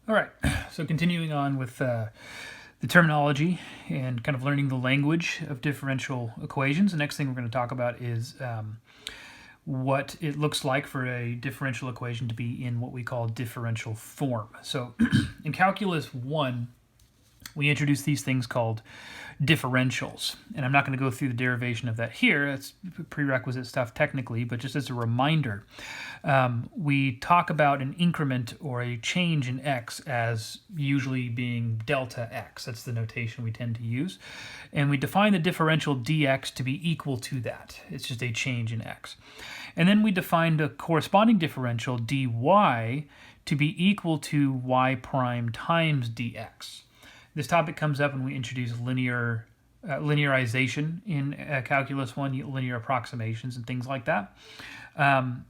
All right, so continuing on with the terminology and kind of learning the language of differential equations. The next thing we're going to talk about is what it looks like for a differential equation to be in what we call differential form. So in Calculus 1, we introduce these things called differentials. And I'm not going to go through the derivation of that here. It's prerequisite stuff technically, but just as a reminder, we talk about an increment or a change in x as usually being delta x. That's the notation we tend to use. And we define the differential dx to be equal to that. It's just a change in x. And then we define the corresponding differential dy to be equal to y prime times dx. This topic comes up when we introduce linearization in Calculus 1, linear approximations and things like that.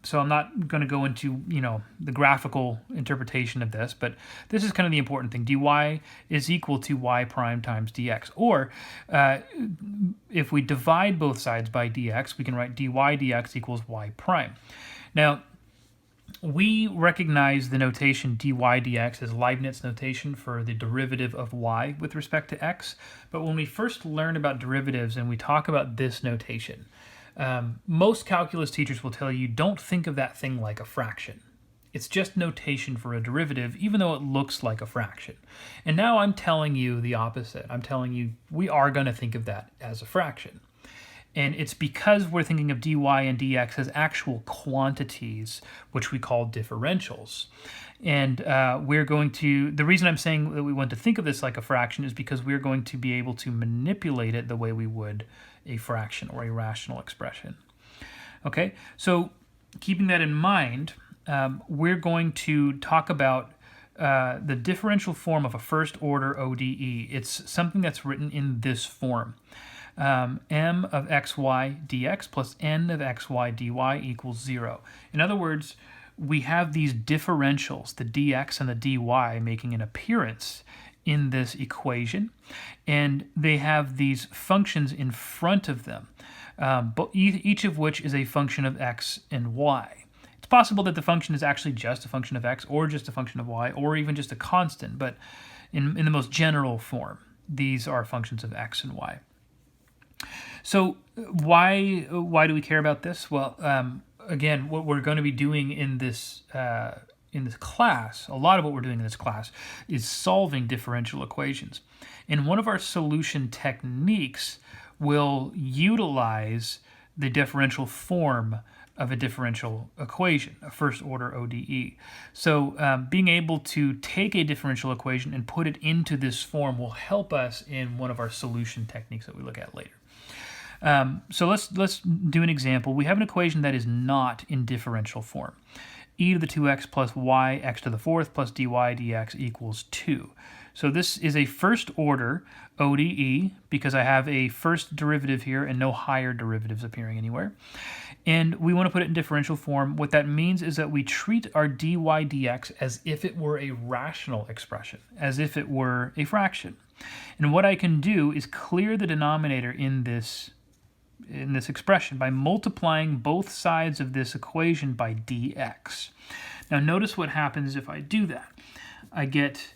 So I'm not going to go into, the graphical interpretation of this, but this is kind of the important thing. dy is equal to y prime times dx. Or if we divide both sides by dx, we can write dy dx equals y prime. Now, we recognize the notation dy dx as Leibniz notation for the derivative of y with respect to x. But when we first learn about derivatives and we talk about this notation, most calculus teachers will tell you don't think of that thing like a fraction. It's just notation for a derivative, even though it looks like a fraction. And now I'm telling you the opposite. I'm telling you we are going to think of that as a fraction. And it's because we're thinking of dy and dx as actual quantities, which we call differentials. And the reason I'm saying that we want to think of this like a fraction is because we're going to be able to manipulate it the way we would a fraction or a rational expression. Okay, so keeping that in mind, we're going to talk about the differential form of a first order ODE. It's something that's written in this form. M of xy dx plus n of xy dy equals 0. In other words, we have these differentials, the dx and the dy, making an appearance in this equation, and they have these functions in front of them, but each of which is a function of x and y. It's possible that the function is actually just a function of x, or just a function of y, or even just a constant, but in the most general form, these are functions of x and y. So why do we care about this? Well, again, what we're going to be doing in this class, a lot of what we're doing in this class is solving differential equations. And one of our solution techniques will utilize the differential form of a differential equation, a first order ODE. So being able to take a differential equation and put it into this form will help us in one of our solution techniques that we look at later. So let's do an example. We have an equation that is not in differential form. E to the 2x plus y x to the fourth plus dy dx equals 2. So this is a first order ODE because I have a first derivative here and no higher derivatives appearing anywhere. And we want to put it in differential form. What that means is that we treat our dy dx as if it were a rational expression, as if it were a fraction. And what I can do is clear the denominator in this expression by multiplying both sides of this equation by dx. Now notice what happens if I do that. I get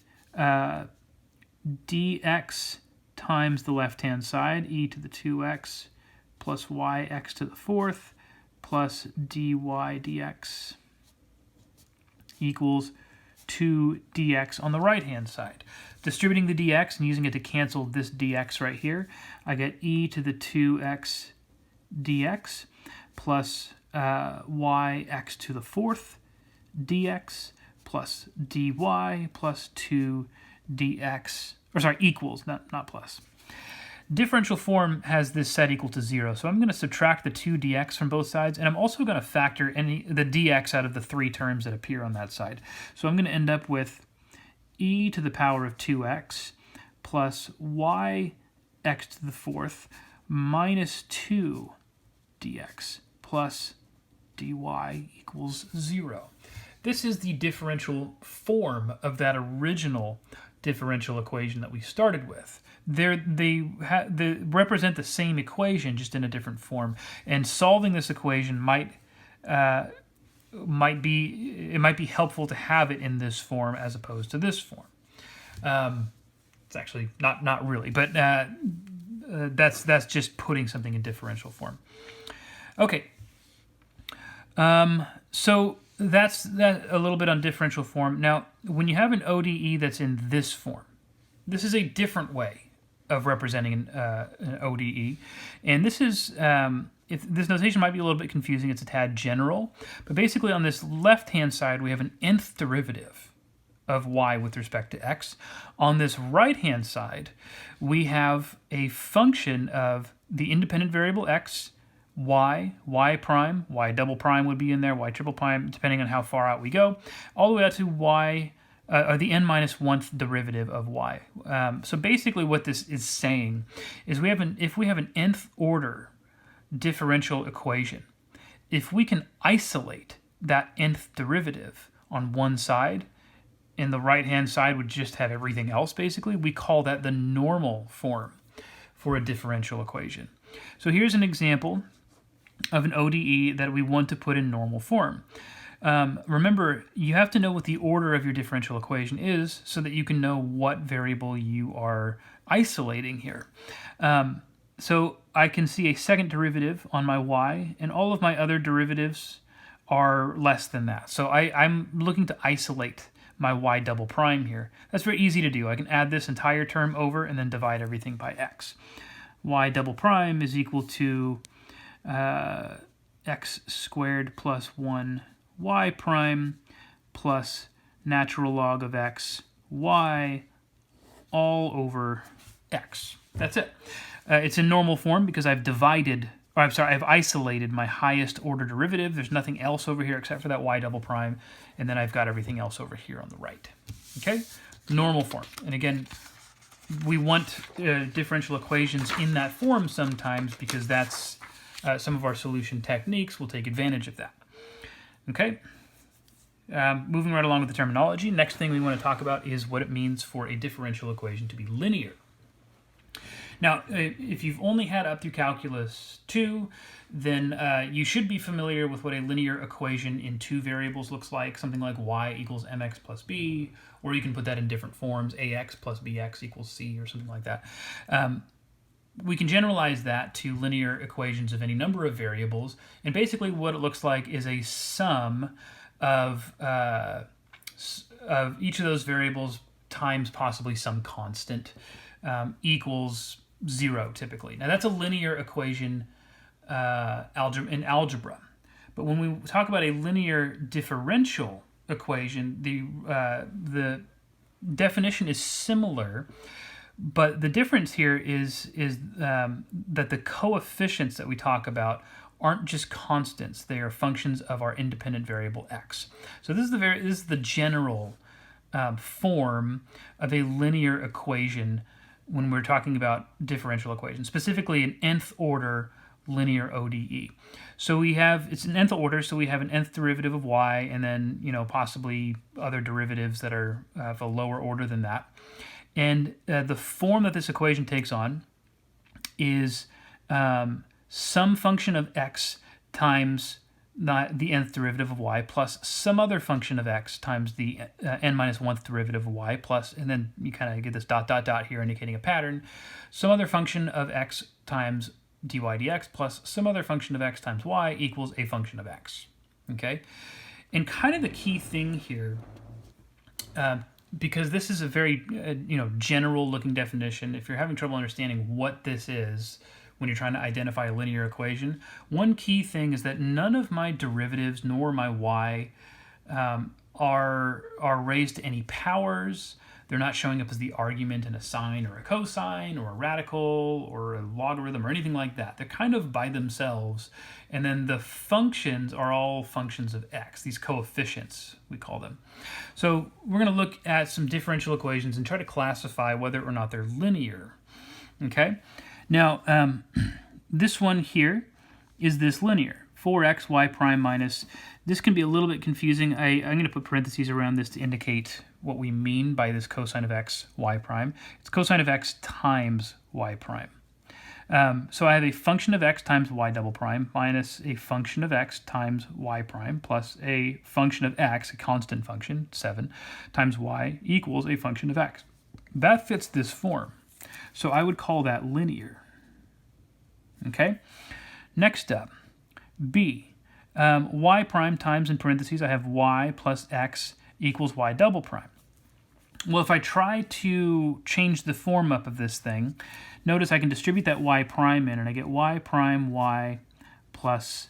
dx times the left-hand side, e to the 2x plus y x to the fourth plus dy dx equals 2 dx on the right-hand side. Distributing the dx and using it to cancel this dx right here, I get e to the 2x dx plus y x to the fourth dx plus dy plus 2 dx, equals, not plus. Differential form has this set equal to 0, so I'm going to subtract the 2 dx from both sides, and I'm also going to factor the dx out of the 3 terms that appear on that side. So I'm going to end up with e to the power of 2x plus y x to the fourth minus 2 dx plus dy equals 0. This is the differential form of that original differential equation that we started with. They represent the same equation, just in a different form. And solving this equation might might be helpful to have it in this form as opposed to this form. It's actually not really, but that's just putting something in differential form. Okay. So that's a little bit on differential form. Now, when you have an ODE that's in this form, this is a different way of representing an ODE, and this is if this notation might be a little bit confusing. It's a tad general, but basically on this left-hand side we have an nth derivative of y with respect to x. On this right-hand side, we have a function of the independent variable x, y prime, y double prime would be in there, y triple prime, depending on how far out we go, all the way out to y, or the n minus 1th derivative of y. So basically what this is saying is if we have an nth order differential equation, if we can isolate that nth derivative on one side, and the right-hand side would just have everything else, basically, we call that the normal form for a differential equation. So here's an example of an ODE that we want to put in normal form. Remember, you have to know what the order of your differential equation is so that you can know what variable you are isolating here. So I can see a second derivative on my y, and all of my other derivatives are less than that. So I'm looking to isolate my y double prime here. That's very easy to do. I can add this entire term over and then divide everything by x. Y double prime is equal to x squared plus 1 y prime plus natural log of x y all over x. That's it. It's in normal form because I've I've isolated my highest order derivative. There's nothing else over here except for that y double prime, and then I've got everything else over here on the right. Okay, normal form. And again, we want differential equations in that form sometimes because that's some of our solution techniques will take advantage of that. Okay, moving right along with the terminology, next thing we want to talk about is what it means for a differential equation to be linear. Now, if you've only had up through Calculus 2, then you should be familiar with what a linear equation in two variables looks like, something like y equals mx plus b, or you can put that in different forms, ax plus bx equals c, or something like that. We can generalize that to linear equations of any number of variables, and basically what it looks like is a sum of each of those variables times possibly some constant equals 0 typically. Now that's a linear equation in algebra. But when we talk about a linear differential equation, the definition is similar, but the difference here is that the coefficients that we talk about aren't just constants; they are functions of our independent variable x. So this is the general form of a linear equation when we're talking about differential equations, specifically an nth order linear ODE. So it's an nth order, so we have an nth derivative of y, and then possibly other derivatives that are of a lower order than that. And the form that this equation takes on is some function of x times the nth derivative of y plus some other function of x times the n minus 1th derivative of y plus, and then you kind of get this dot dot dot here indicating a pattern, some other function of x times dy dx plus some other function of x times y equals a function of x. Okay, and kind of the key thing here, because this is a very general looking definition, if you're having trouble understanding what this is when you're trying to identify a linear equation, one key thing is that none of my derivatives nor my y are raised to any powers. They're not showing up as the argument in a sine or a cosine or a radical or a logarithm or anything like that. They're kind of by themselves. And then the functions are all functions of x, these coefficients, we call them. So we're going to look at some differential equations and try to classify whether or not they're linear. Okay? Now, this one here is this linear, 4x y prime minus. This can be a little bit confusing. I'm going to put parentheses around this to indicate what we mean by this cosine of x y prime. It's cosine of x times y prime. So I have a function of x times y double prime minus a function of x times y prime plus a function of x, a constant function, 7, times y equals a function of x. That fits this form. So I would call that linear. Okay? Next up, b. Y prime times, in parentheses, I have y plus x equals y double prime. Well, if I try to change the form up of this thing, notice I can distribute that y prime in, and I get y prime y plus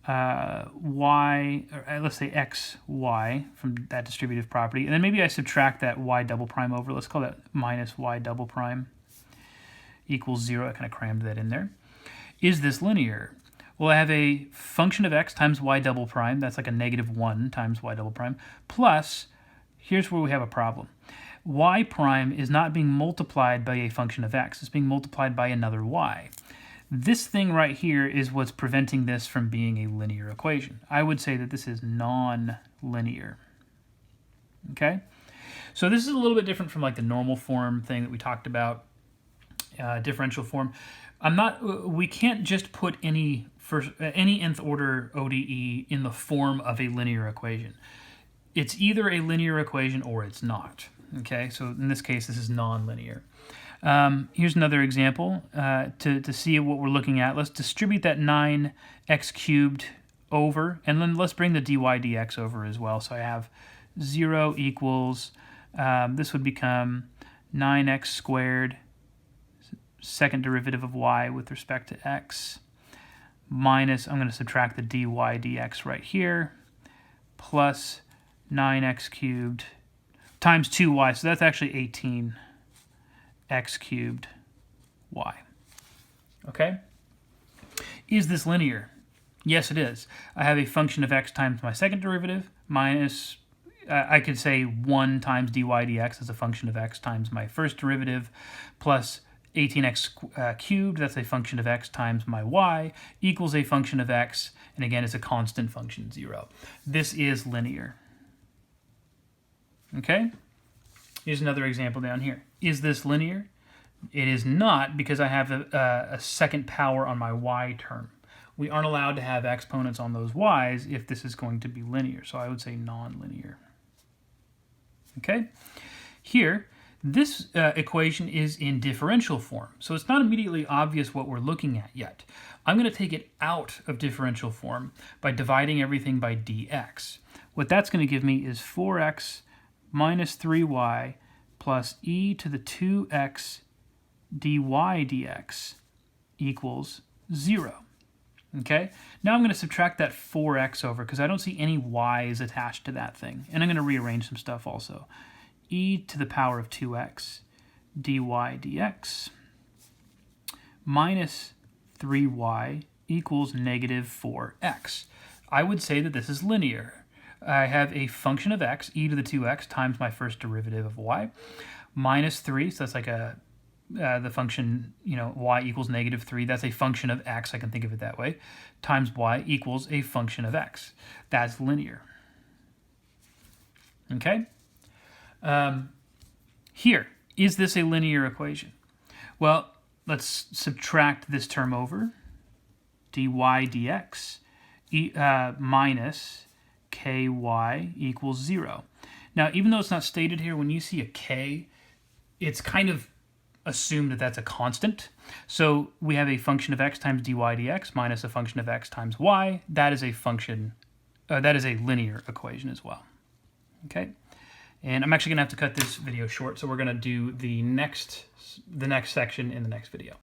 y, or let's say xy from that distributive property. And then maybe I subtract that y double prime over. Let's call that minus y double prime equals 0. I kind of crammed that in there. Is this linear? Well, I have a function of x times y double prime. That's like a -1 times y double prime. Plus, here's where we have a problem. Y prime is not being multiplied by a function of x. It's being multiplied by another y. This thing right here is what's preventing this from being a linear equation. I would say that this is non-linear. Okay? So this is a little bit different from like the normal form thing that we talked about, differential form. We can't just put any nth order ODE in the form of a linear equation. It's either a linear equation or it's not. Okay, so in this case, this is non-linear. Here's another example to see what we're looking at. Let's distribute that 9x cubed over, and then let's bring the dy dx over as well. So I have 0 equals, this would become 9x squared, second derivative of y with respect to x, minus, I'm going to subtract the dy dx right here, plus 9x cubed times 2y, so that's actually 18x cubed y. Okay? Is this linear? Yes, it is. I have a function of x times my second derivative minus, I could say 1 times dy dx as a function of x times my first derivative plus 18x cubed, that's a function of x times my y, equals a function of x, and again, it's a constant function, 0. This is linear. Okay? Here's another example down here. Is this linear? It is not, because I have a second power on my y term. We aren't allowed to have exponents on those y's if this is going to be linear, so I would say non-linear. Okay? Here, this equation is in differential form, so it's not immediately obvious what we're looking at yet. I'm going to take it out of differential form by dividing everything by dx. What that's going to give me is 4x minus 3y plus e to the 2x dy dx equals 0. Okay? Now I'm going to subtract that 4x over because I don't see any y's attached to that thing. And I'm going to rearrange some stuff also. E to the power of 2x dy dx minus 3y equals -4x. I would say that this is linear. I have a function of x, e to the 2x, times my first derivative of y, minus 3, so that's like the function, y equals -3. That's a function of x, I can think of it that way, times y equals a function of x. That's linear. Okay? Here, is this a linear equation? Well, let's subtract this term over, dy dx minus ky equals 0. Now, even though it's not stated here, when you see a k, it's kind of assumed that that's a constant. So we have a function of x times dy dx minus a function of x times y. That is a function, that is a linear equation as well. Okay? And I'm actually going to have to cut this video short, so we're going to do the next section in the next video.